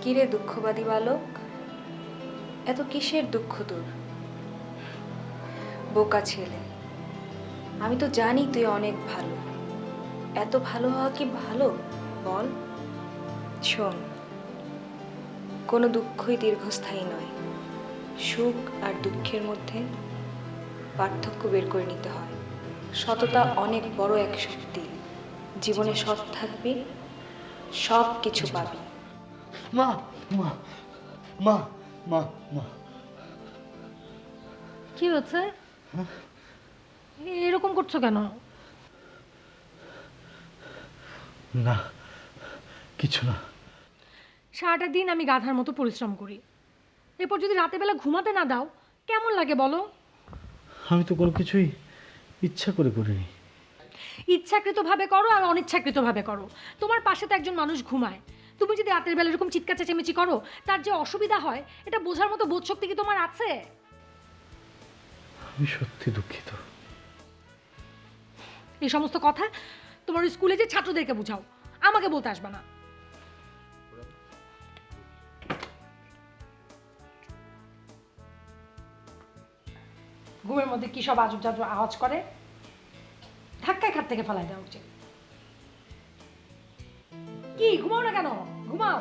কিরে দুঃখবাদী বালক, এত কিসের দুঃখ তোর? বোকা ছেলে, আমি তো জানি তুই অনেক ভালো। এত ভালো হওয়া কি ভালো বল? শোন, কোনো দুঃখই দীর্ঘস্থায়ী নয়। সুখ আর দুঃখের মধ্যে পার্থক্য বের করে নিতে হয়। সততা অনেক বড় এক শক্তি। জীবনে সৎ থাকবি, সব কিছু পাবি। মা মা মা মা মা কি হচ্ছে? এরকম করছো কেন? না, কিছু না। সারাটা দিন আমি গাধার মতো পরিশ্রম করি, এরপর যদি রাতে বেলা ঘুমাতে না দাও কেমন লাগে বলো? আমি তো কোনো কিছুই ইচ্ছা করে করিনি। ইচ্ছাকৃতভাবে করো আর অনিচ্ছাকৃতভাবে করো। তোমার পাশে তো একজন মানুষ ঘুমায়, তুমি যদি রাতের বেলা এরকম চিৎকার চেঁচামেচি করো তার যে অসুবিধা হয় এটা বোঝার মতো বোধশক্তি কি তোমার আছে? আমি সত্যি দুঃখিত। এই সমস্ত কথা তোমার স্কুলে যে ছাত্রদেরকে বুঝাও, আমাকে বলতে আসবে না। ঘুমের মধ্যে কি সব আজব জাজব আওয়াজ করে, ধাক্কায় খাট থেকে ফেলাই দেওয়া উচিত। কি ঘুমাও না কেন? ঘুমাও।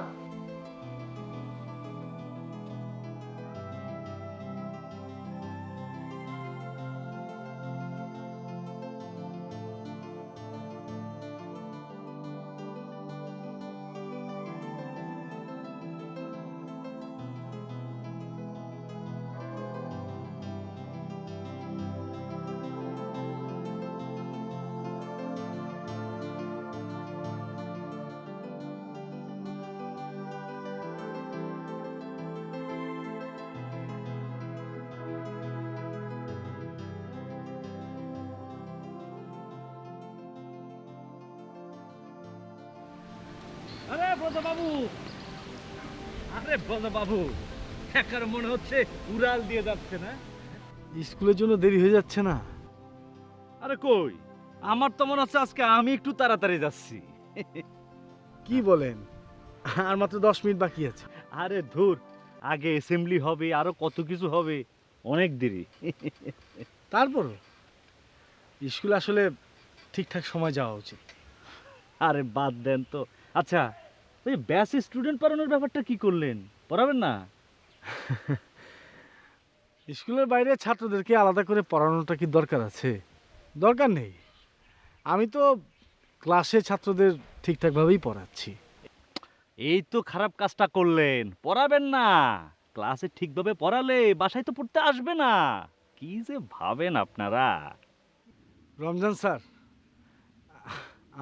আরে ব্রজবাবু, আরে ব্রজবাবু, একার মনে হচ্ছে উড়াল দিয়ে যাচ্ছে না? স্কুলের জন্য দেরি হয়ে যাচ্ছে না? আরে কই, আমার তো মনে হচ্ছে আজকে আমি একটু তাড়াতাড়ি যাচ্ছি। কি বলেন, আর মাত্র 10 মিনিট বাকি আছে। আরে ধুর, আগে অ্যাসেম্বলি হবে, আরো কত কিছু হবে, অনেক দেরি। তারপর স্কুলে আসলে ঠিকঠাক সময় যাওয়া উচিত। আরে বাদ দেন তো। আচ্ছা, ওই ব্যাচ স্টুডেন্ট পড়ানোর ব্যাপারটা কি করলেন? পড়াবেন না? স্কুলের বাইরে ছাত্রদেরকে আলাদা করে পড়ানোটা কি দরকার আছে? দরকার নেই। আমি তো ক্লাসে ছাত্রদের ঠিকঠাকভাবেই পড়াচ্ছি। এই তো খারাপ কাজটা করলেন, পড়াবেন না। ক্লাসে ঠিকভাবে পড়ালে বাসায় তো পড়তে আসবে না। কি যে ভাবেন আপনারা। রমজান স্যার,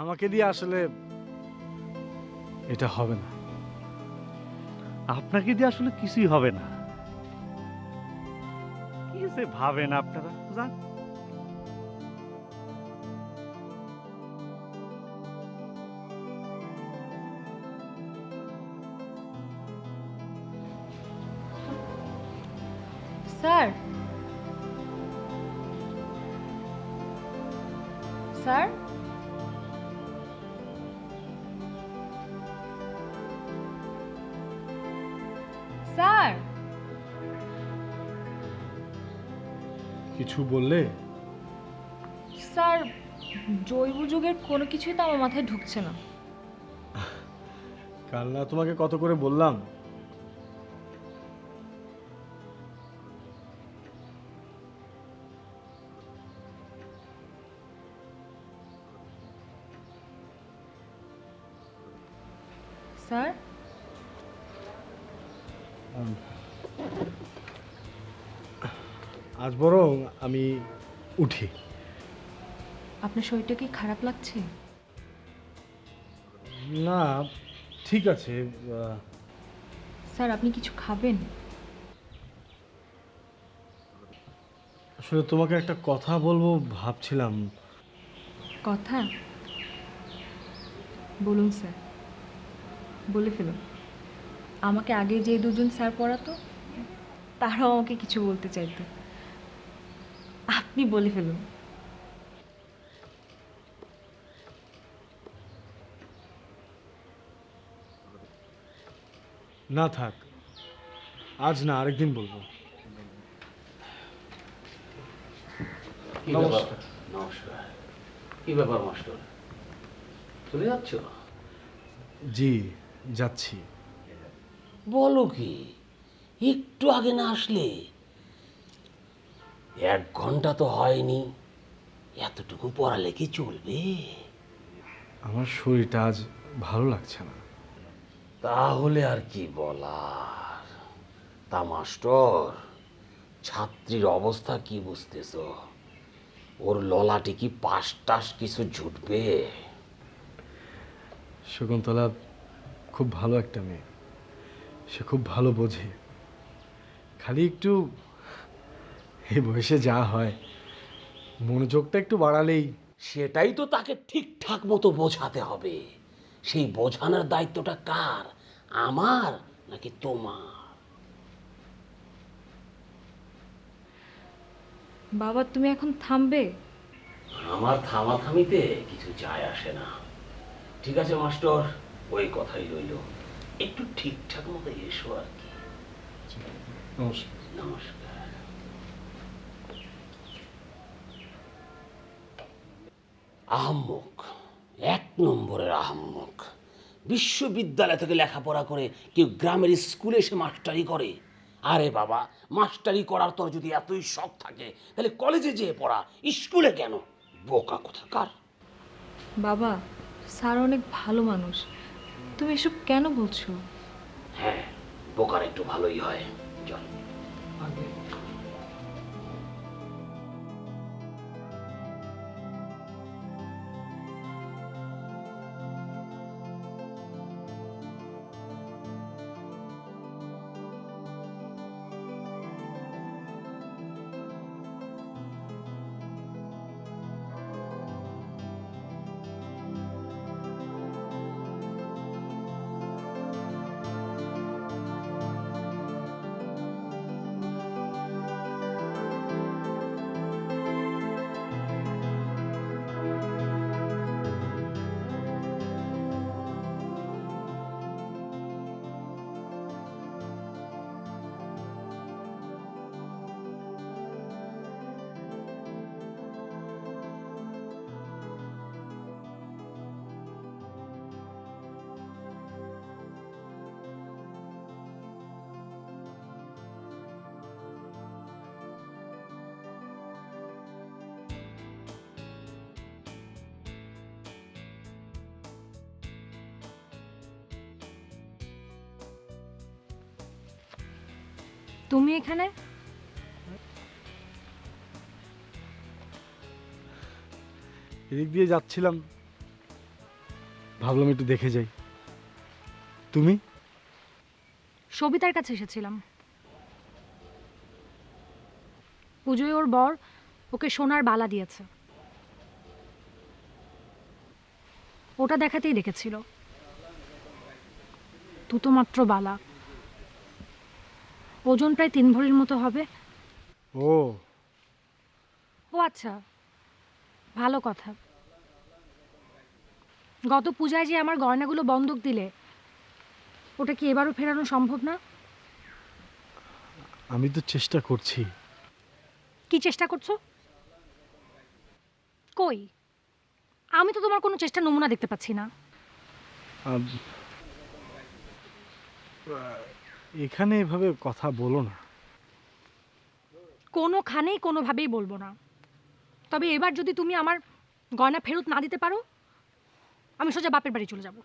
আমাকে দিয়ে আসলে এটা হবে না। আপনাকে দিয়ে আসলে কিছুই হবে না। কি যে ভাবেন আপনারা, যান। স্যার, স্যার, স্যার, কিছু বললে? স্যার, জৈব যুগের কোনো কিছুই তো আমার মাথায় ঢুকছে না। কাল না তোমাকে কত করে বললাম? স্যার, আজ বরং আমি উঠি। আপনার শরীরটা কি খারাপ লাগছে? না, ঠিক আছে। স্যার, আপনি কিছু খাবেন? আসলে তোমাকে একটা কথা বলবো ভাবছিলাম। কথা বলুন স্যার, বলে ফেলুন। আমাকে আগে যে দুজন স্যার পড়াতো তারাও আমাকে কিছু বলতে চাইতো। আপনি বলে ফেলুন। না থাক, আজ না, আরেকদিন বলবো। কি ব্যাপার? নমস্কার। নমস্কার। কি ব্যাপার মাস্টার, চলে যাচ্ছ? জি, যাচ্ছি। বলো কি, একটু আগে না আসলে? 1 ঘন্টা তো হয়নি, এতটুকু পড়ালে কি চলবে? আমার শরীরটা আজ ভালো লাগছে না। তাহলে আর কি বলার। তা মাস্টার, ছাত্রীর অবস্থা কি বুঝতেছ? ওর ললাটে কি পাশ টাস কিছু জুটবে? শকুন্তলা খুব ভালো একটা মেয়ে, সে খুব ভালো বোঝে। খালি একটু এই বয়সে যা হয়, মনোযোগটা একটু বাড়ালেই। সেটাই তো তাকে ঠিকঠাক মতো বোঝাতে হবে। সেই বোঝানোর দায়িত্বটা কার, আমার নাকি তোমার? বাবা তুমি এখন থামবে? আমার থামাথামিতে কিছু যায় আসে না। ঠিক আছে মাস্টার, ওই কথাই রইল, একটু ঠিকঠাক মতো এসো আর কি। নমস্কার। নমস্কার। আহাম্মক, 1 নম্বরের আহাম্মক। বিশ্ববিদ্যালয় থেকে লেখাপড়া করে কেউ গ্রামের স্কুলে এসে মাস্টারি করে? আরে বাবা, মাস্টারি করার তোর যদি এতই শখ থাকে তাহলে কলেজে যেয়ে পড়া, স্কুলে কেন? বোকা কোথাকার। বাবা, স্যার অনেক ভালো মানুষ, তুমি এসব কেন বলছো? হ্যাঁ, বোকার একটু ভালোই হয়। চল। তুমি এখানে? এদিক দিয়ে যাচ্ছিলাম, ভাবলাম একটু দেখে যাই। তুমি? সবিতার কাছে এসেছিলাম। পুজোয় ওর বর ওকে সোনার বালা দিয়েছে, ওটা দেখাতেই ডেকেছিল। দুটো মাত্র বালা, ওজন প্রায় 3 ভরির মতো হবে। ও, ও আচ্ছা, ভালো কথা। গত পূজায় যে আমার গয়নাগুলো বন্ধক দিলে, ওটা কি এবারও ফেরানো সম্ভব না? আমি তো চেষ্টা করছি। কি চেষ্টা করছো? কই, আমি তো তোমার কোনো চেষ্টার নমুনা দেখতে পাচ্ছি না। আম, এখানে এভাবে কথা বলো না। কোনোখানেই কোনোভাবেই বলবো না। তবে এবার যদি তুমি আমার গয়না ফেরত না দিতে পারো, আমি সোজা বাপের বাড়ি চলে যাব।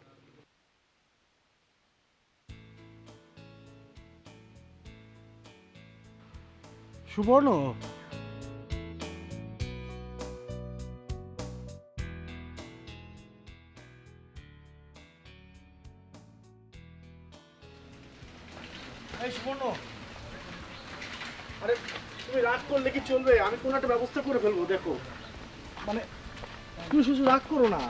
সুবর্ণ, এই সুবর্ণ, আরে তুমি রাগ করলে কি চলবে? আমি কোনো একটা ব্যবস্থা করে ফেলবো। দেখো, মানে তুমি শুধু রাগ করো না।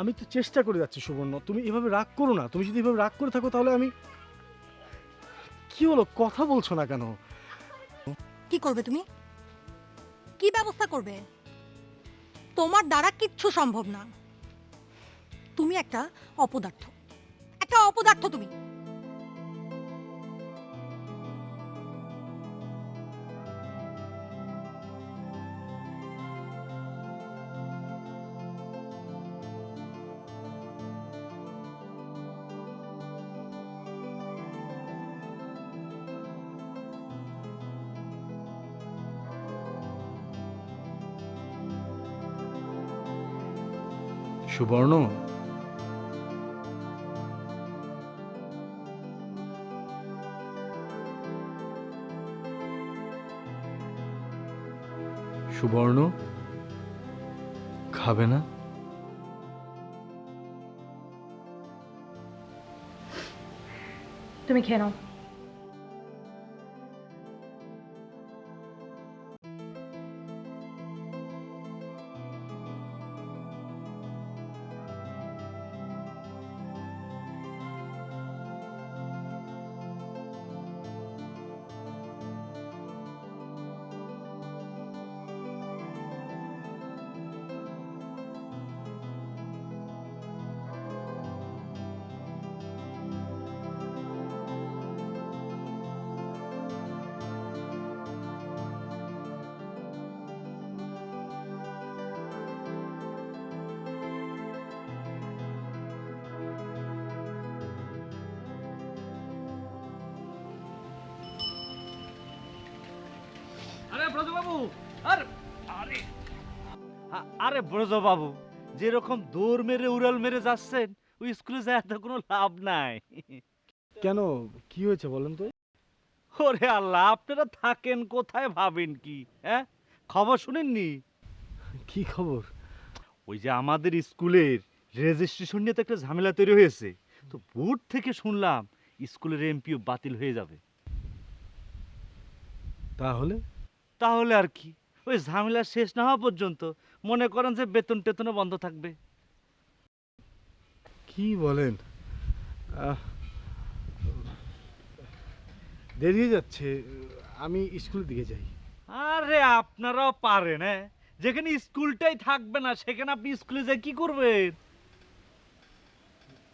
আমি তো চেষ্টা করে যাচ্ছি সুবর্ণ, তুমি এভাবে রাগ করো না। তুমি যদি এভাবে রাগ করে থাকো তাহলে আমি, কি হলো, কথা বলছো না কেন? কি করবে তুমি? কি ব্যবস্থা করবে? তোমার দ্বারা কিচ্ছু সম্ভব না। তুমি একটা অপদার্থ, একটা অপদার্থ তুমি। সুবর্ণ, সুবর্ণ, খাবে না? তুমি খেয়ে নাও। আরে ব্রজবাবু, আরে আরে আরে ব্রজবাবু, যেরকম দৌড় মেরে উড়াল মেরে যাচ্ছেন, ওই স্কুলে যায় তো কোনো লাভ নাই। কেন, কি হয়েছে বলেন তো? ওরে আল্লাহ, আপনারা থাকেন কোথায়, ভাবেন কি? হ্যাঁ, খবর শুনেননি? কি খবর? ওই যে আমাদের স্কুলের রেজিস্ট্রেশন নিয়ে তো একটা ঝামেলা তৈরি হয়েছে, তো বোর্ড থেকে শুনলাম স্কুলের এমপিও বাতিল হয়ে যাবে। তাহলে? তাহলে আর কি, ওই ঝামেলা শেষ না হওয়া পর্যন্ত মনে করেন যে বেতন টেতনও বন্ধ থাকবে। কি বলেন? আহ, দেরি হয়ে যাচ্ছে, আমি স্কুলের দিকে যাই। আরে আপনারাও পারেন, হ্যাঁ? যেখানে স্কুলটাই থাকবে না সেখানে আপনি স্কুলে যাই কি করবেন?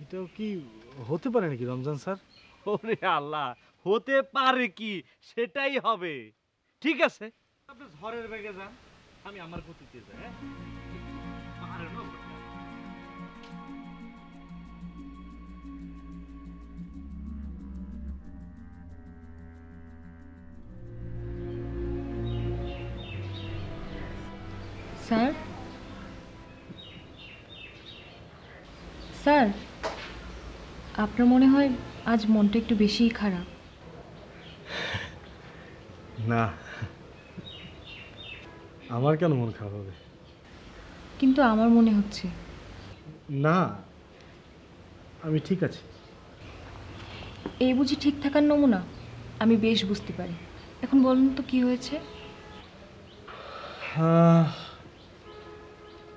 এটাও কি হতে পারে নাকি রমজান স্যার? ওরে আল্লাহ, হতে পারে কি, সেটাই হবে। ঠিক আছে, আপনি ঝড়ের বেগে যান, আমি আমার গতিতে যাই। হ্যাঁ, পারেনও বটে। স্যার, স্যার, আপনার মনে হয় আজ মনটা একটু বেশিই খারাপ। না, আমার কেন মন খারাপ হবে? কিন্তু আমার মনে হচ্ছে। না, আমি ঠিক আছি। এই বুঝি ঠিক থাকার নমুনা? আমি বেশ বুঝতে পারি। এখন বলুন তো কি হয়েছে?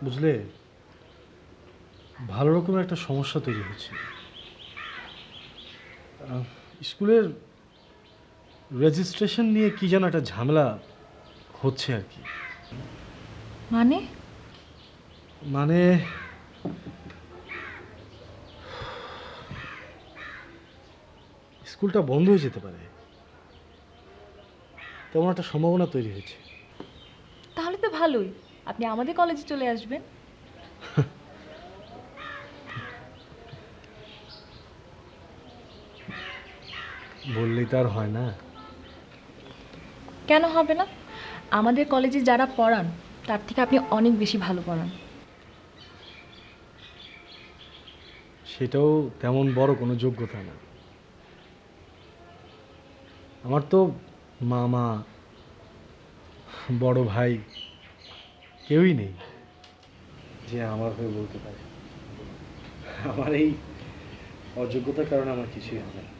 বুঝলে, ভালো রকমের একটা সমস্যা তৈরি হচ্ছে। স্কুলের রেজিস্ট্রেশন নিয়ে কি যেন একটা ঝামেলা হচ্ছে আর কি। মানে? মানে স্কুলটা বন্ধ হয়ে যেতে পারে, তেমন একটা সম্ভাবনা তৈরি হয়েছে। তাহলে তো ভালোই, আপনি আমাদের কলেজে চলে আসবেন। বললেই তার হয় না। কেন হবে না? আমাদের কলেজে যারা পড়ান তার থেকে আপনি অনেক বেশি ভালো পড়ান। সেটাও তেমন বড় কোনো যোগ্যতা না। আমার তো মামা, বড় ভাই কেউই নেই যে আমার হয়ে বলতে পারে। আমার এই অযোগ্যতার কারণে আমার কিছুই হবে না।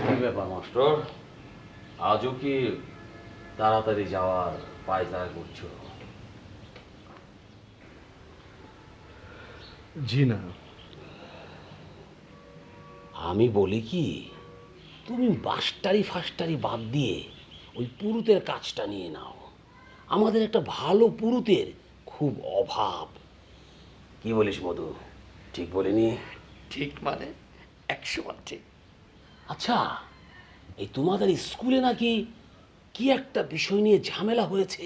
কি ব্যাপার মাস্টার, আজও কি তাড়াতাড়ি যাওয়ার পায়তারা করছো? জি না। আমি বলি কি, তুমি বাস্টারি ফাস্টারি বাদ দিয়ে ওই পুরুতের কাজটা নিয়ে নাও। আমাদের একটা ভালো পুরুতের খুব অভাব। কি বলিস মধু, ঠিক বলিনি? ঠিক মানে 100 বার ঠিক। আচ্ছা, এই তোমাদের স্কুলে নাকি কি একটা বিষয় নিয়ে ঝামেলা হয়েছে?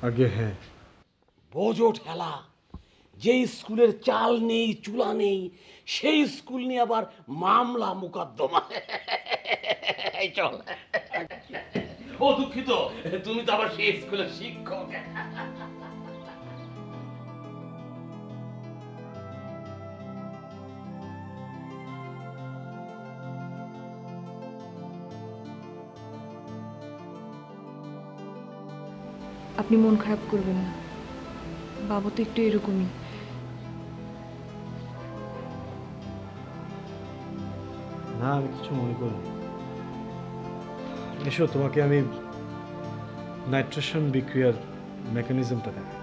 আগে হ্যাঁ, বোঝো ঠেলা, যে স্কুলের চাল নেই চুলা নেই সেই স্কুল নিয়ে আবার মামলা মোকদ্দমা। এই চল। ও দুঃখিত, তুমি তো আবার সেই স্কুলের শিক্ষক। আপনি মন খারাপ করবেন না, বাবা তো একটু এরকমই। না আমি কিছু মনে করিনি। এসো তোমাকে আমি নাইট্রেশন বিক্রিয়ার মেকানিজমটা দেখাই।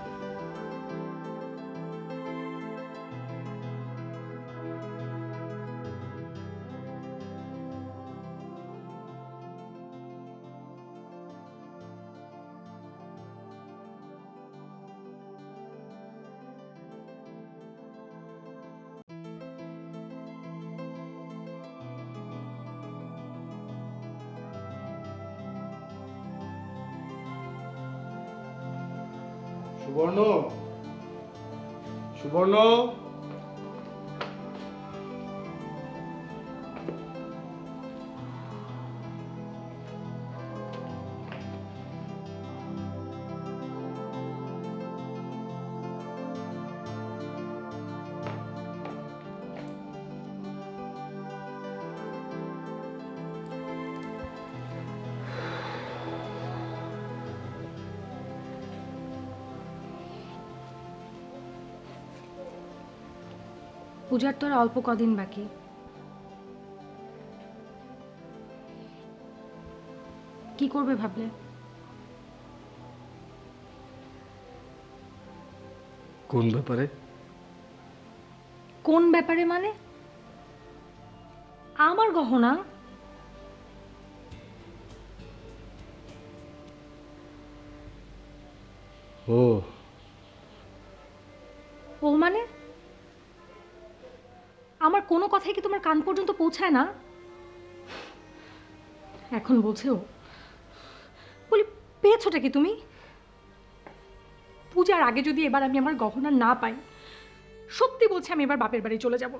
সুবর্ণ, সুবর্ণ, পূজার তো আর অল্প কদিন বাকি। কি করবে ভাবলে? কোন ব্যাপারে? কোন ব্যাপারে মানে? আমার গহনা। ও ও মানে? আমার কোনো কথাই কি তোমার কান পর্যন্ত পৌঁছায় না? এখন বলছে ও। বলি, পেয়েছোটা কি তুমি? পূজার আগে যদি এবার আমি আমার গহনা না পাই, সত্যি বলছি আমি এবার বাপের বাড়ি চলে যাব।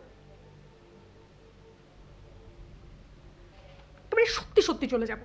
এবারে সত্যি সত্যি চলে যাব।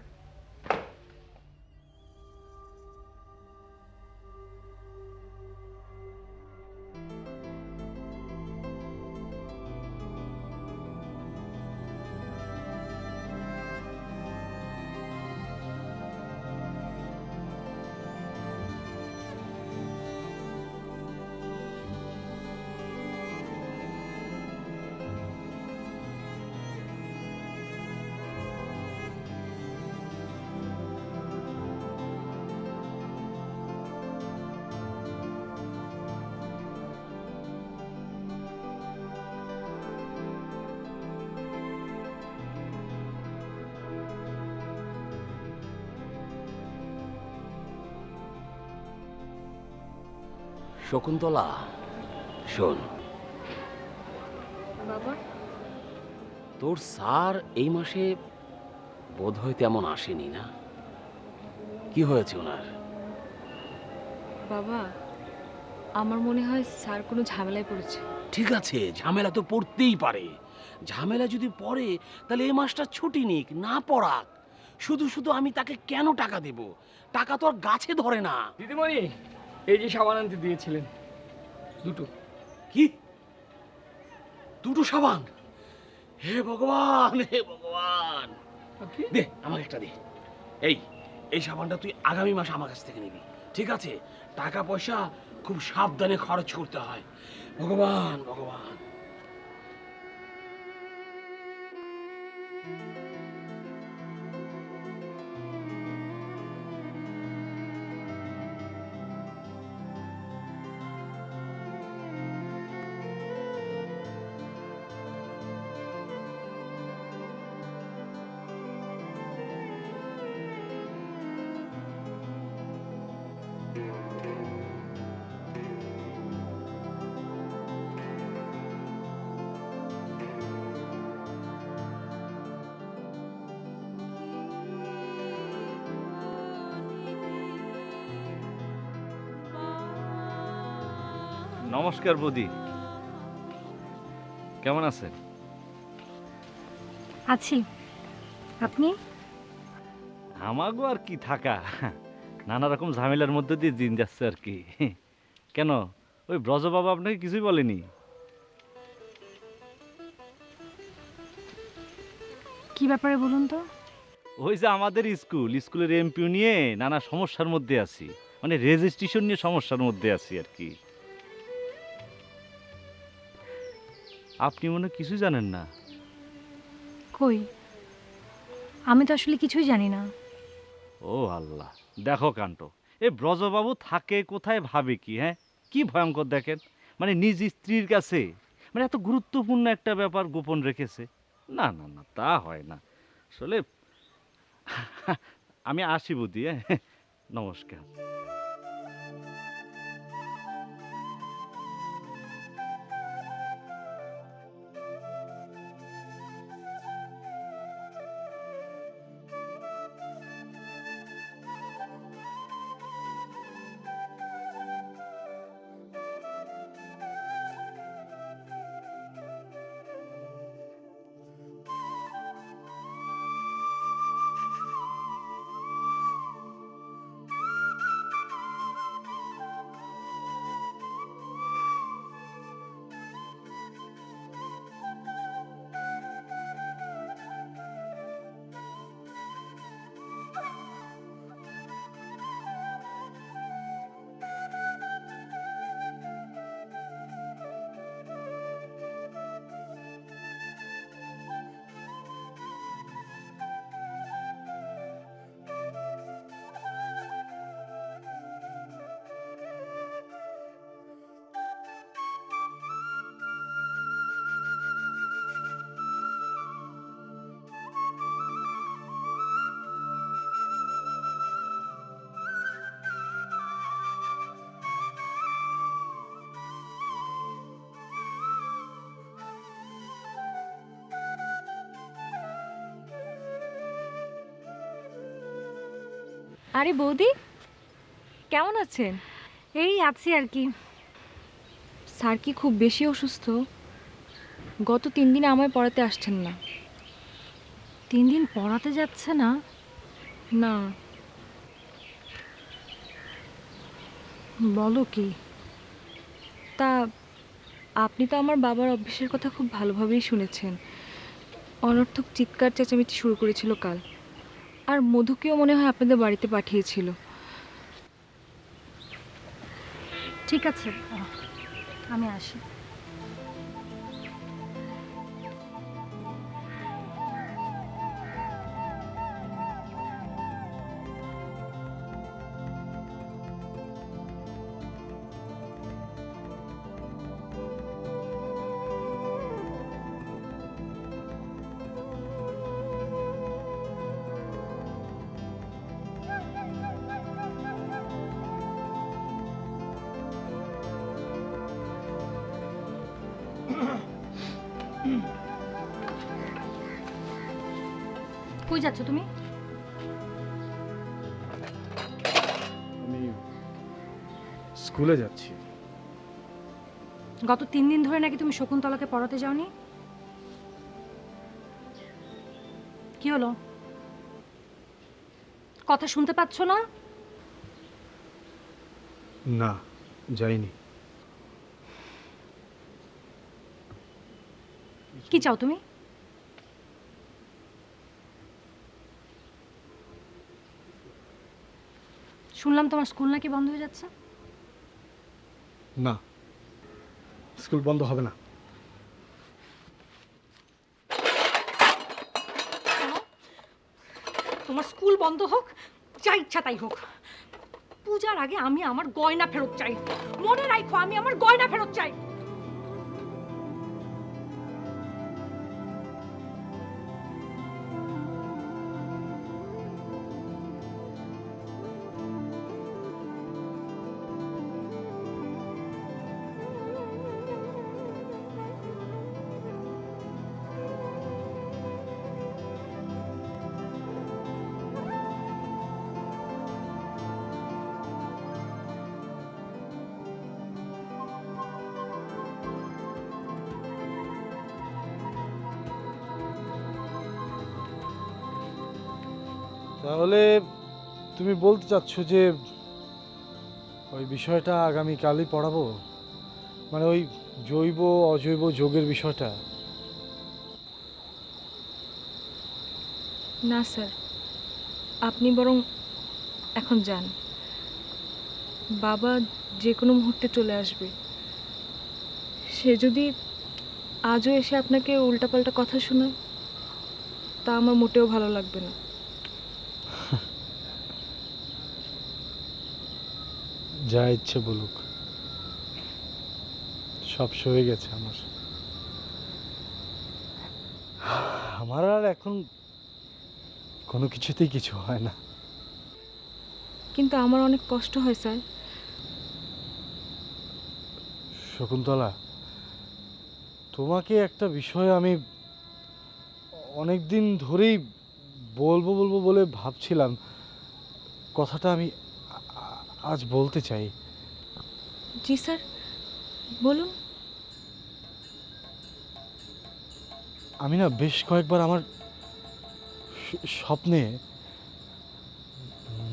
শকুন্তলা, শোন, বাবা, তোর স্যার এই মাসে বোধহয় তেমন আসেনি না? কি হয়েছে ওনার? বাবা, আমার মনে হয় স্যার কোনো ঝামেলায় পড়েছে। ঠিক আছে, ঝামেলা তো পড়তেই পারে। ঝামেলা যদি পড়ে তাহলে এই মাসটা ছুটি নিক, না পড়াক। শুধু শুধু আমি তাকে কেন টাকা দেব? টাকা তো আর গাছে ধরে না। দিদিমণি, এই যে সাবান আনতে দিয়েছিলেন, দুটো। কি? দুটো সাবান? হে ভগবান, হে ভগবান! Okay. দে আমাকে একটা দে। এই এই সাবানটা তুই আগামী মাসে আমার কাছ থেকে নিবি, ঠিক আছে? টাকা পয়সা খুব সাবধানে খরচ করতে হয়। ভগবান, ভগবান! নমস্কার বৌদি, কেমন আছেন? আছি, আপনি? আমাগো আর কি থাকা, নানা রকম ঝামেলার মধ্যে দিয়ে দিন যাচ্ছে আর কি। কেন, ওই ব্রজ বাবা আপনাকে কিছুই বলেনি? কি ব্যাপারে বলুন তো? ওই যে আমাদের স্কুলের এমপিও নিয়ে নানা সমস্যার মধ্যে আছি, মানে রেজিস্ট্রেশন নিয়ে সমস্যার মধ্যে আছি আর কি। আপনি মনে হয় কিছুই জানেন না? কই, আমি তো আসলে কিছুই জানি না। ও আল্লাহ, দেখো কাণ্ড, এ ব্রজবাবু থাকে কোথায়, ভাবে কি, হ্যাঁ কি ভয়ঙ্কর দেখেন, মানে নিজ স্ত্রীর কাছে মানে এত গুরুত্বপূর্ণ একটা ব্যাপার গোপন রেখেছে। না না না, তা হয় না আসলে। আমি আসি বুদ্ধি, হ্যাঁ, নমস্কার। আরে বৌদি, কেমন আছেন? এই আছি আর কি। স্যার কি খুব বেশি অসুস্থ? গত 3 দিনে আমায় পড়াতে আসছেন না। 3 দিন পড়াতে যাচ্ছে না? না। বলো কি? তা আপনি তো আমার বাবার অভ্যেসের কথা খুব ভালোভাবেই শুনেছেন। অনর্থক চিৎকার চেঁচামেচি শুরু করেছিল কাল। আর মধুকেও মনে হয় আপনাদের বাড়িতে পাঠিয়েছিল। ঠিক আছে, আমি আসি। কই যাচ্ছ তুমি? আমি স্কুলে যাচ্ছি। গত 3 দিন ধরে নাকি তুমি শকুন্তলাকে পড়াতে যাওনি? কি হলো, কথা শুনতে পাচ্ছ না? না, যাইনি। কি চাও তুমি? শুনলাম তোমার স্কুল নাকি বন্ধ হয়ে যাচ্ছে। না, স্কুল বন্ধ হবে না। তোমার স্কুল বন্ধ হোক, যা ইচ্ছা তাই হোক, পূজার আগে আমি আমার গয়না ফেরত চাই। মনে রাখো, আমি আমার গয়না ফেরত চাই। তাহলে তুমি বলতে চাচ্ছ যে ওই বিষয়টা আগামীকালই পড়াবো, মানে ওই জৈব অজৈব যোগের বিষয়টা? না স্যার, আপনি বরং এখন যান। বাবা যে কোনো মুহূর্তে চলে আসবে। সে যদি আজও এসে আপনাকে উল্টাপাল্টা কথা শোনায়, তা আমার মোটেও ভালো লাগবে না। যা ইচ্ছে বলুক, সব সয়ে গেছে আমার। আমার আর এখন কোনো কিছুতেই কিছু হয় না। কিন্তু আমার অনেক কষ্ট হয় স্যার। শকুন্তলা, তোমাকে একটা বিষয় আমি অনেক দিন ধরেই বলবো বলবো বলে ভাবছিলাম, কথাটা আমি আজ বলতে চাই। জি স্যার, বলুন। আমি না বেশ কয়েকবার আমার স্বপ্নে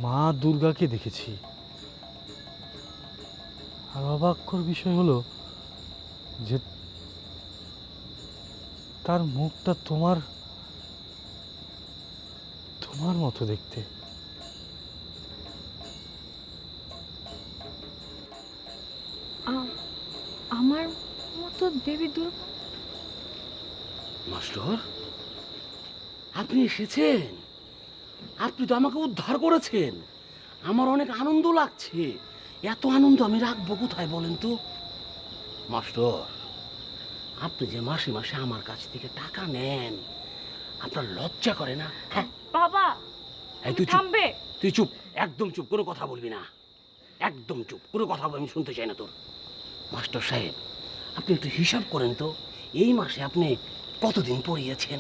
মা দুর্গাকে দেখেছি। আর অবাককর বিষয় হলো যে তার মুখটা তোমার তোমার মতো দেখতে। আমার মতো দেবী দুর্গা? মাস্টার, আপনি এসেছেন? আপনি তো আমাকে উদ্ধার করেছেন। আমার অনেক আনন্দ লাগছে। এত আনন্দ আমি রাখবো কোথায় বলেন তো? মাস্টার, আপনি যে মাসে মাসে আমার কাছ থেকে টাকা নেন, আপনার লজ্জা করে না? হ্যাঁ বাবা এই তুই চুপ, থামবে? তুই চুপ, একদম চুপ, কোনো কথা বলবি না। একদম চুপ, কোনো কথা আমি শুনতে চাই না তোর। মাস্টার সাহেব, আপনি একটু হিসাব করেন তো, এই মাসে আপনি কতদিন পড়িয়েছেন?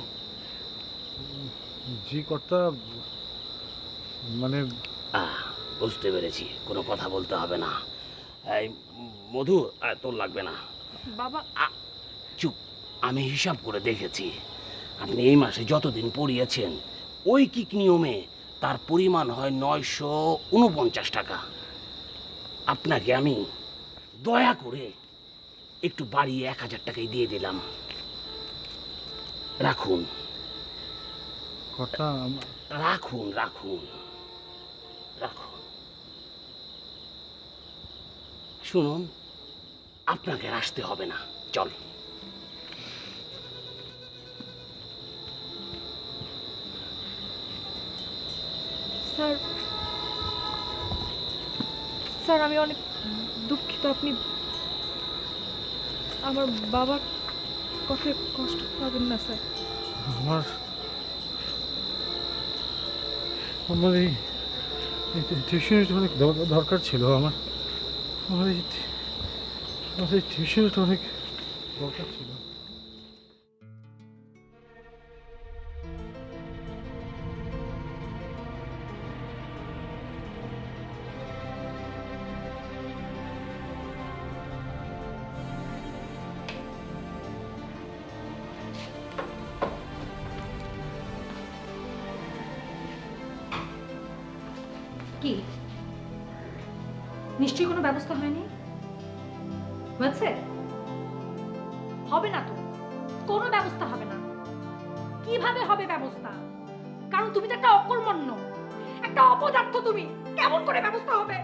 জি কর্তা, মানে বুঝতে পেরেছি, কোনো কথা বলতে হবে না। এই মধু, তোর লাগবে না। বাবা চুপ, আমি হিসাব করে দেখেছি। আপনি এই মাসে যতদিন পড়িয়েছেন ঐকিক নিয়মে তার পরিমাণ হয় 949 টাকা। আপনাকে আমি দয়া করে একটু বাড়িয়ে 1000 টাকাই দিয়ে দিলাম। রাখুন কর্তা, রাখুন রাখুন রাখুন। শুনুন, আপনাকে আর আসতে হবে না, চল। স্যার, স্যার আমি অনেক দুঃখিত। আপনি আমার বাবার কথায় কষ্ট পাবেন না স্যার। আমার আমার এই টিউশনিটা অনেক দরকার ছিল। আমার আমার এই টিউশনিটা অনেক দরকার ছিল। কি নিশ্চয়ই কোনো ব্যবস্থা হয়নি? হয়েছে? হবে না তো, কোনো ব্যবস্থা হবে না। কিভাবে হবে ব্যবস্থা? কারণ তুমি তো একটা অকর্মণ্য, একটা অপদার্থ। তুমি কেমন করে ব্যবস্থা হবে?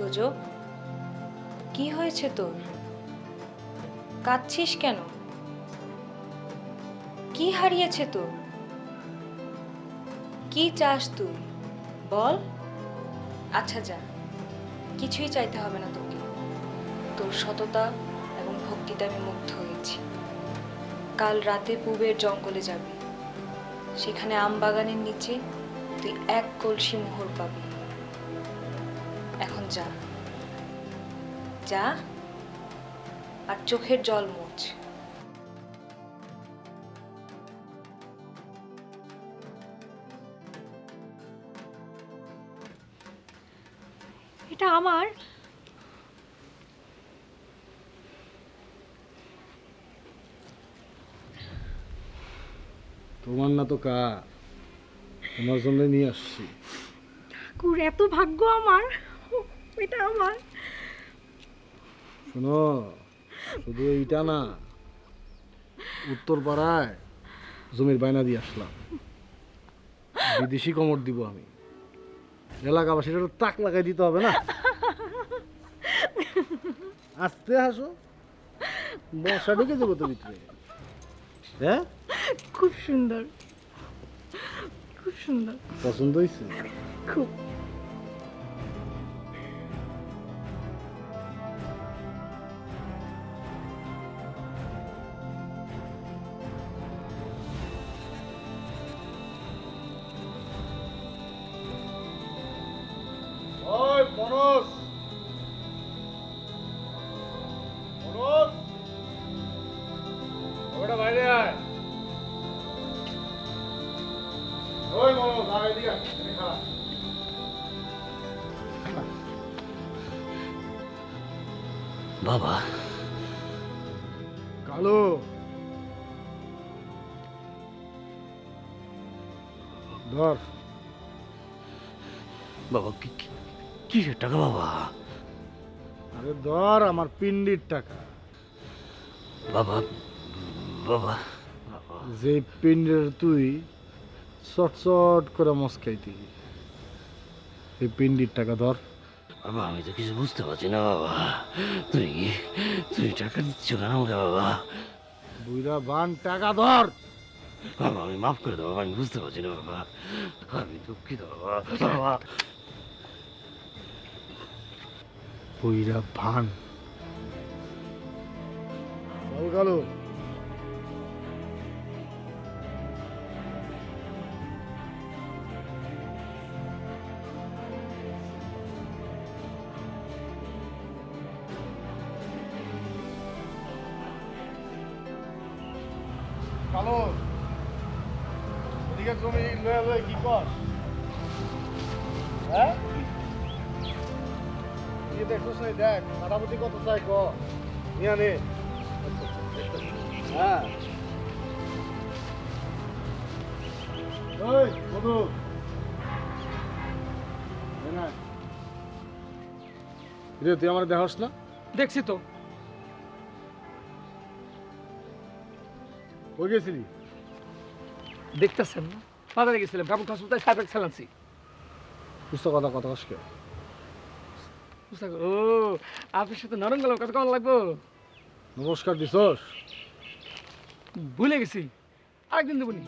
রোজক, কি হয়েছে তোর? কাঁদছিস কেন? কি হারিয়েছে তোর? কি চাস তুই বল? আচ্ছা যা, কিছুই চাইতে হবে না তোকে। তোর সততা এবং ভক্তিতে আমি মুগ্ধ হয়েছি। কাল রাতে পূবের জঙ্গলে যাবি। সেখানে আম বাগানের নিচে তুই 1 কলসি মোহর পাবি। এখন যা, যা। আর চোখের জল মোছ। এটা আমার। তোমার না তো কার, তোমার জন্য নিয়ে আসছি। ঠাকুর, এত ভাগ্য আমার, এটা আমার। শোনো, শুধু এইটা না, উত্তর পাড়ায় জমির বায়না দিয়ে আসলাম, বিদেশি কমর দিব আমি। এলাকাবাসীর তাক লাগাই দিতে হবে না? আস্তে হাসো, বর্ষা ঢুকে যাবো তো ভিতরে। হ্যাঁ, খুব সুন্দর, খুব সুন্দর, পছন্দ হয়েছে? খুব। ওই পরশ, পরশ, ওটা বাইরে আয়। ওই মনোজ, আয় এদিকে আয়, এখানে খাড়া। বাবা, কালো, ধর। বাবা কিসের টাকা বাবা? আরে ধর, আমার পিন্ডির টাকা। বাবা বাবা যে পিন্ডের তুই চট চট করে মস্কাইতি, এই পিন্ডির টাকা ধর। বাবা, আমি তো কিছু বুঝতে পারছি না বাবা। তুমি তুমি টাকা দিচ্ছ কেন আমাকে বাবা? বুইরা বান, টাকা ধর। বাবা, আমি মাফ করে দাও বাবা, আমি বুঝতে পারছি না বাবা, আমি দুঃখিত বাবা। বাবা, বুইরা ভান। চল কালো। কালো, এদিকে জমি লয়ে লয়ে কি কর? হ্যাঁ, তুই দেখছিস না? দেখ কাটাপতি কত চাই, ক নিয়ে নে। হ্যাঁ, ওই মধু, রে তুই আমার দেখাস না? দেখছি তো। কই গেছিলি? দেখতেছেন না, বাজারে গেছিলাম, কাপড় হাসপাতালে সাহেব এক্সেলেন্সি। পুস্তক কথা কথা কসকে। ও, আপনার সাথে নরম গেলাম, কত কেমন লাগবো? নমস্কার দিছস? ভুলে গেছি, আরেকদিন দেবনি।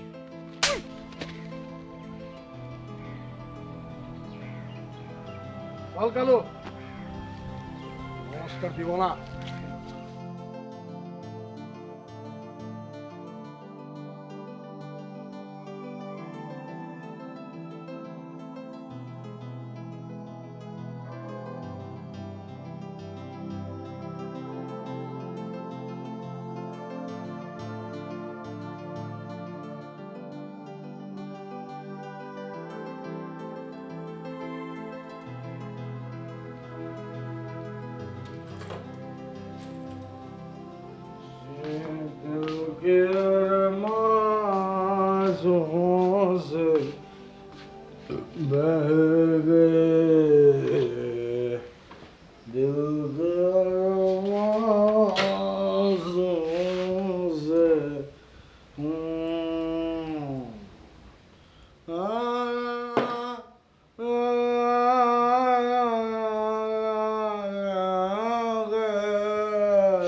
চল কালো, নমস্কার দিব না।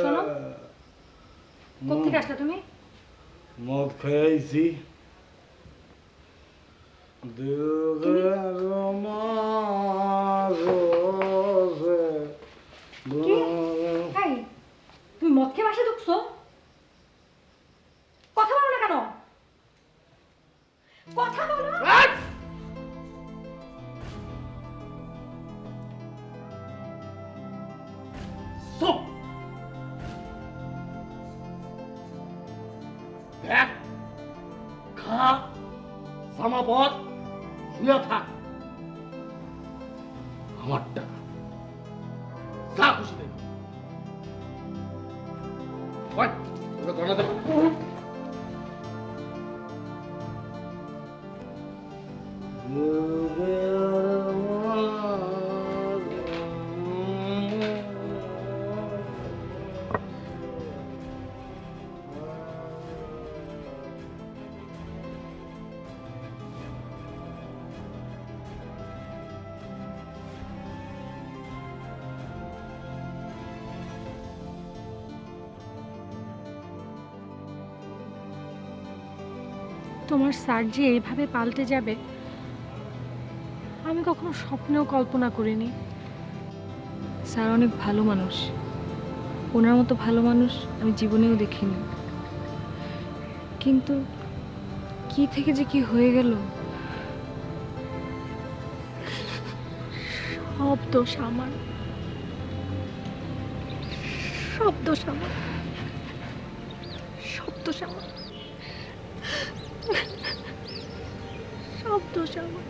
শোনো, কোত্থেকে আসলে তুমি? মদ খাইছি। কি? এই, তুমি মদ খেয়ে বাসে ঢুকছো? কথা বলো না কেন? কথা বলো। চুপ! দেখ, খা, জামা পর, শুয়ে থাক। আমার টাকা যা খুশি দেখ। ওই, তোকে ধরে দেব। তোমার স্যার যে এইভাবে পাল্টে যাবে আমি কখনো স্বপ্নেও কল্পনা করিনি। স্যার অনেক ভালো মানুষ, ওনার মতো ভালো মানুষ আমি জীবনেও দেখিনি। কিন্তু কি থেকে যে কি হয়ে গেল। সব দোষ আমার, সব দোষ আমার, সব দোষ আমার, সব দোষ আমার।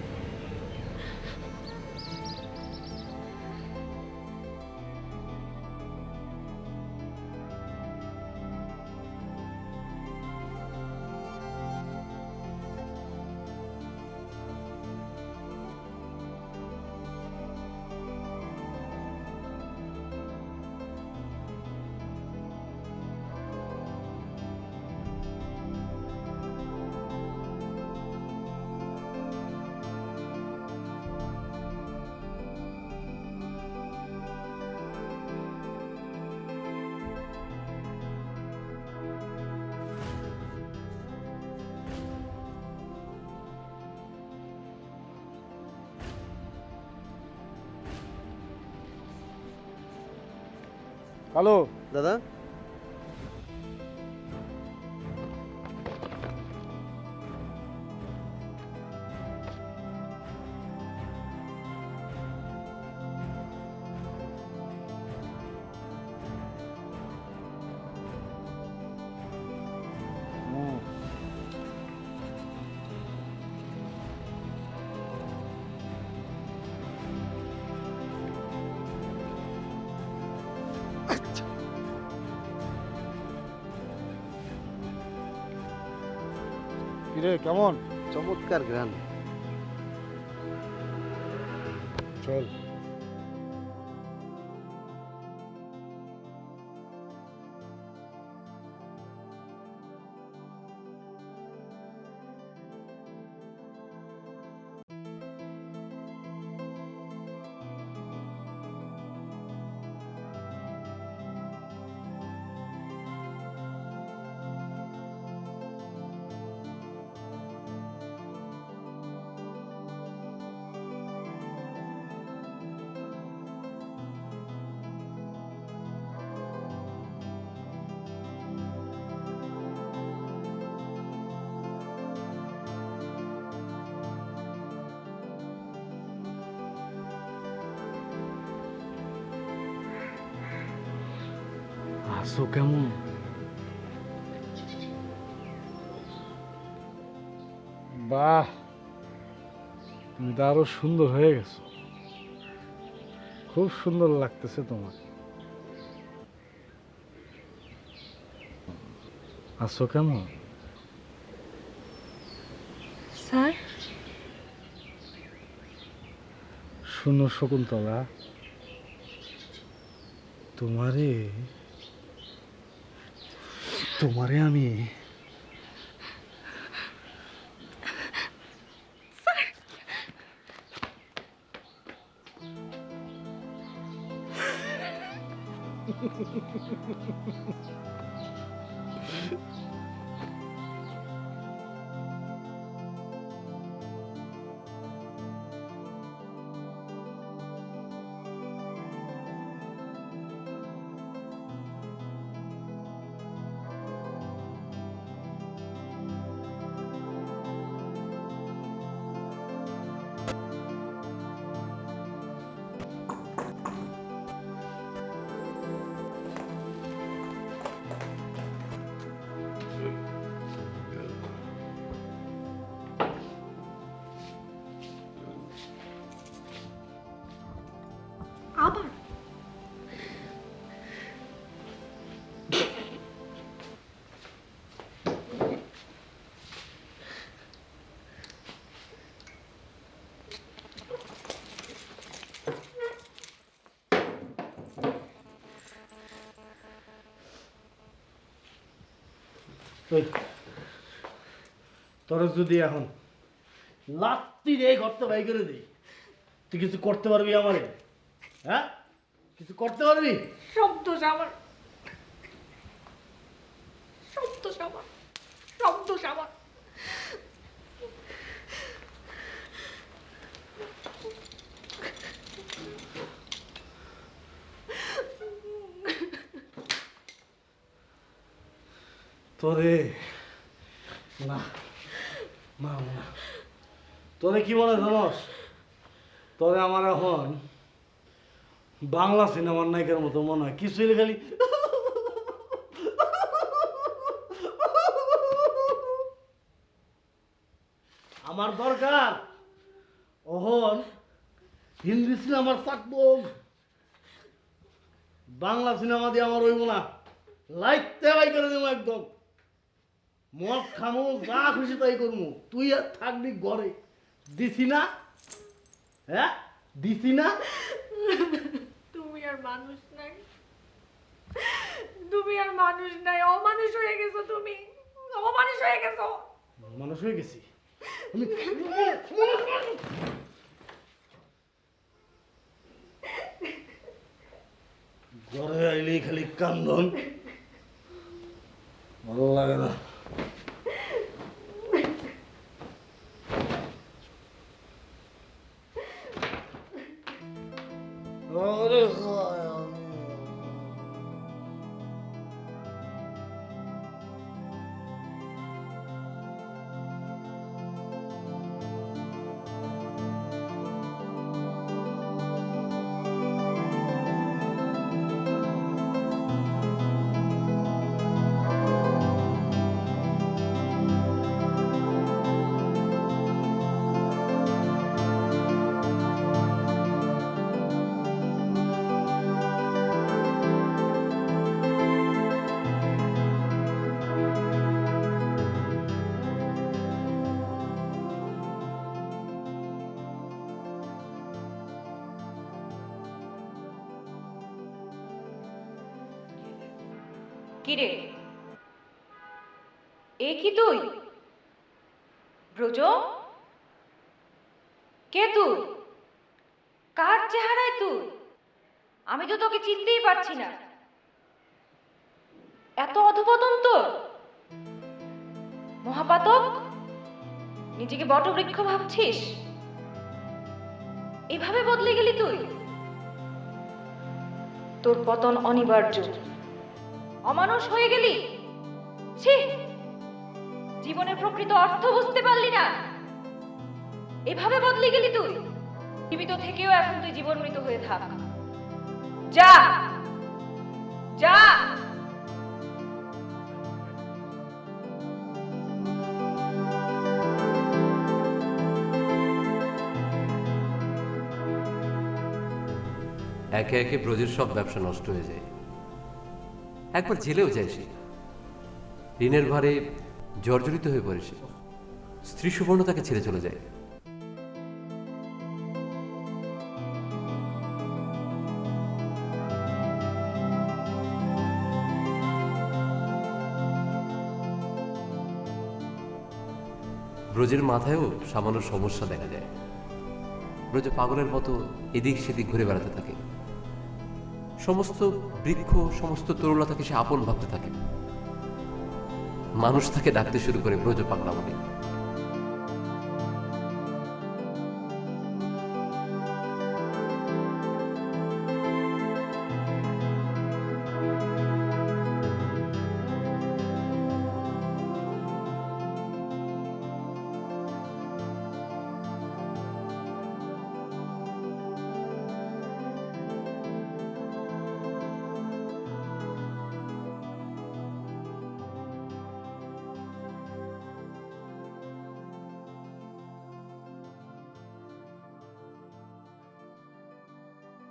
হ্যালো দাদা, কিরে কেমন? চমৎকার গ্রান। চল। আছো কেমন? বাহ, তুমি তো আরো সুন্দর হয়ে গেছো। খুব সুন্দর লাগতেছে তোমার। আছো কেমন? স্যার, শুনো শকুন্তলা, তোমারে তোমারে আমি ওই তোর যদি এখন লাত্তি দিয়ে ঘরটা বাই করে দিই, তুই কিছু করতে পারবি আমারে? হ্যাঁ, কিছু করতে পারবি? সব দোষ আমার, সব দোষ আমার, সব দোষ আমার। তোরে না না না, তোরে কি মনে জানস? তোরে আমার এখন বাংলা সিনেমার নায়িকার মতো মনে হয়। কিছু হইলে খালি আমার দরকার ওহন হিন্দি সিনেমার চাকবো, বাংলা সিনেমা দিয়ে আমার হইব না। লাইতে বাই করে দেবো একদম। মদ খামো, যা খুশি তাই করবো। তুই আর থাকবি ঘরে। দিছি না? হ্যাঁ, দিছি না? তুমি আর মানুষ নাই, তুমি আর মানুষ নাই, অমানুষ হয়ে গেছো তুমি, অমানুষ হয়ে গেছো। মানুষ হয়ে গেছি ঘরে আইলেই খালি কান্দন, ভালো লাগে না। কিরে, এ কি তুই? ব্রজ, কে তুই? কার চেহারায় তুই? আমি তো তোকে চিনতেই পারছি না। এত অধপতন তোর? মহাপাতক, নিজেকে বটবৃক্ষ ভাবছিস? এভাবে বদলে গেলি তুই? তোর পতন অনিবার্য। অমানুষ হয়ে গেলি। ছি, জীবনের প্রকৃত অর্থ বুঝতে পারলি না, এভাবে বদলে গেলি তুই। জীবিত থেকেও এখন তুই জীবন মৃত হয়ে থাক। যা যা। একে একে ব্রজের সব ব্যবসা নষ্ট হয়ে যায়। একবার জেলেও যায় সে, ঋণের ভারে জর্জরিত হয়ে পড়ে সে। স্ত্রী সুবর্ণ তাকে ছেড়ে চলে যায়। ব্রজের মাথায়ও সামান্য সমস্যা দেখা যায়। ব্রজ পাগলের মতো এদিক সেদিক ঘুরে বেড়াতে থাকে। সমস্ত বৃক্ষ, সমস্ত তরুলতাকে সে আপন ভাবতে থাকে। মানুষ তাকে ডাকতে শুরু করে ব্রজ পাগলা বলে।